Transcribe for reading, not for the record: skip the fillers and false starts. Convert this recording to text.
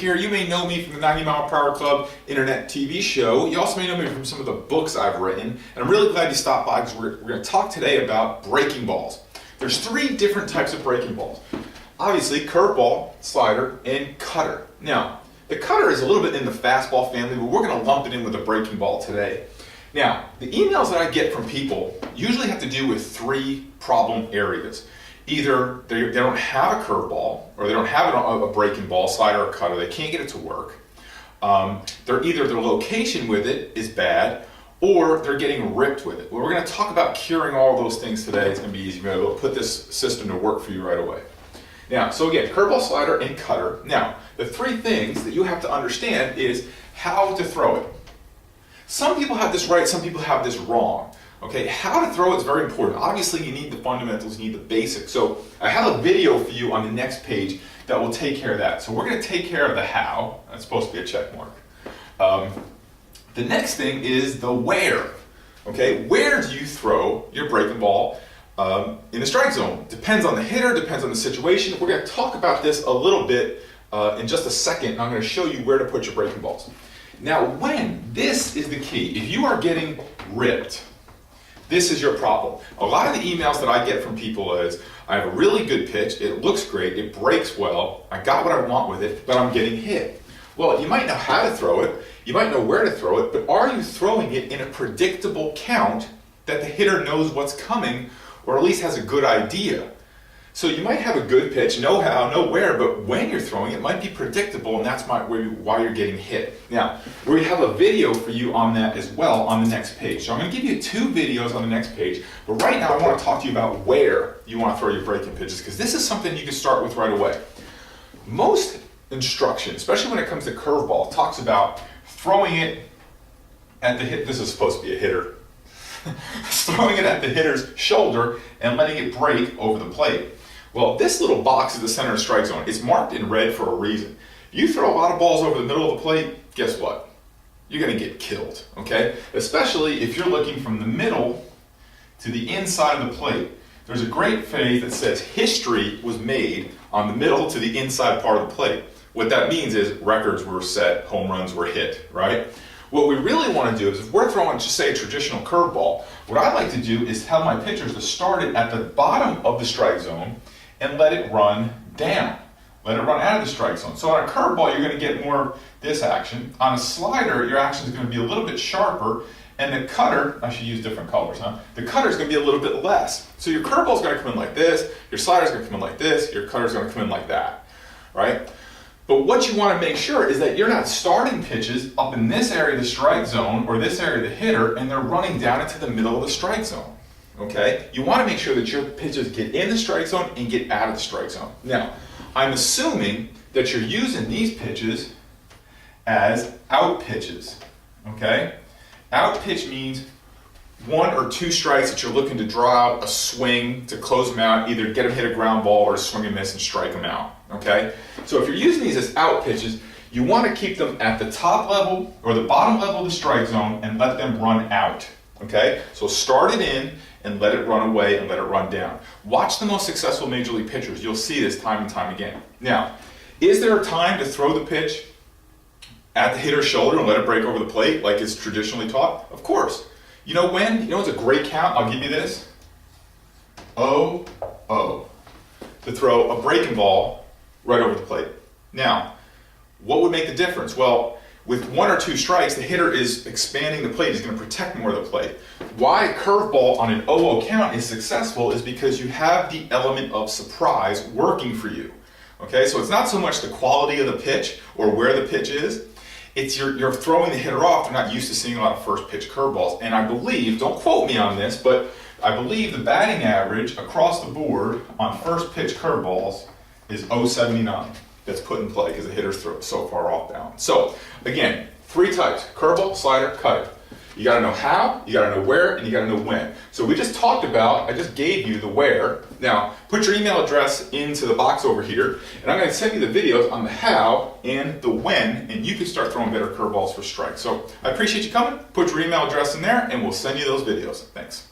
here. You may know me from the 90 Mile Per Hour Club internet TV show. You also may know me from some of the books I've written. And I'm really glad you stopped by because we're going to talk today about breaking balls. There's 3 different types of breaking balls. Obviously, curveball, slider, and cutter. Now, the cutter is a little bit in the fastball family, but we're going to lump it in with the breaking ball today. Now, the emails that I get from people usually have to do with 3 problem areas. Either they don't have a curveball, or they don't have a breaking ball, slider, or cutter. They can't get it to work. Either their location with it is bad, or they're getting ripped with it. Well, we're going to talk about curing all those things today. It's going to be easy. We're going to be able to put this system to work for you right away. Now, so again, curveball, slider, and cutter. Now, the 3 things that you have to understand is how to throw it. Some people have this right, some people have this wrong. Okay, how to throw it is very important. Obviously, you need the fundamentals, you need the basics. So I have a video for you on the next page that will take care of that. So we're going to take care of the how. That's supposed to be a check mark. The next thing is the where. Okay, where do you throw your breaking ball in the strike zone? Depends on the hitter, depends on the situation. We're going to talk about this a little bit in just a second, and I'm going to show you where to put your breaking balls. Now, this is the key. If you are getting ripped, this is your problem. A lot of the emails that I get from people is, I have a really good pitch, it looks great, it breaks well, I got what I want with it, but I'm getting hit. Well, you might know how to throw it, you might know where to throw it, but are you throwing it in a predictable count that the hitter knows what's coming, or at least has a good idea? So you might have a good pitch, know how, know where, but when you're throwing it might be predictable, and that's why you're getting hit. Now, we have a video for you on that as well on the next page. So I'm going to give you 2 videos on the next page, but right now I want to talk to you about where you want to throw your breaking pitches, because this is something you can start with right away. Most instruction, especially when it comes to curveball, talks about throwing it at the hit. This is supposed to be a hitter. Throwing it at the hitter's shoulder and letting it break over the plate. Well, this little box is the center of the strike zone. It's marked in red for a reason. If you throw a lot of balls over the middle of the plate, guess what? You're going to get killed, okay? Especially if you're looking from the middle to the inside of the plate. There's a great phrase that says history was made on the middle to the inside part of the plate. What that means is records were set, home runs were hit, right? What we really want to do is if we're throwing, just say, a traditional curveball, what I like to do is tell my pitchers to start it at the bottom of the strike zone and let it run down. Let it run out of the strike zone. So on a curveball, you're going to get more this action. On a slider, your action is going to be a little bit sharper, and the cutter, I should use different colors, huh? The cutter is going to be a little bit less. So your curveball is going to come in like this, your slider is going to come in like this, your cutter is going to come in like that, right? But what you want to make sure is that you're not starting pitches up in this area of the strike zone or this area of the hitter, and they're running down into the middle of the strike zone. Okay? You want to make sure that your pitches get in the strike zone and get out of the strike zone. Now, I'm assuming that you're using these pitches as out pitches. Okay? Out pitch means 1 or 2 strikes that you're looking to draw out a swing to close them out, either get them hit a ground ball or swing and miss and strike them out. Okay? So if you're using these as out pitches, you want to keep them at the top level or the bottom level of the strike zone and let them run out. Okay? So start it in and let it run away and let it run down. Watch the most successful major league pitchers. You'll see this time and time again. Now, is there a time to throw the pitch at the hitter's shoulder and let it break over the plate like it's traditionally taught? Of course. You know when? You know what's a great count? I'll give you this. 0-0. To throw a breaking ball right over the plate. Now, what would make the difference? Well, with 1 or 2 strikes, the hitter is expanding the plate. He's going to protect more of the plate. Why a curveball on an 0-0 count is successful is because you have the element of surprise working for you. Okay, so it's not so much the quality of the pitch or where the pitch is. It's you're throwing the hitter off. They're not used to seeing a lot of first pitch curveballs. And I believe, don't quote me on this, but I believe the batting average across the board on first pitch curveballs is 0.79. That's put in play because the hitters throw it so far off balance. So again, 3 types: curveball, slider, cutter. You got to know how, you got to know where, and you got to know when. So we just talked about, I just gave you the where. Now, put your email address into the box over here, and I'm going to send you the videos on the how and the when, and you can start throwing better curveballs for strikes. So I appreciate you coming. Put your email address in there, and we'll send you those videos. Thanks.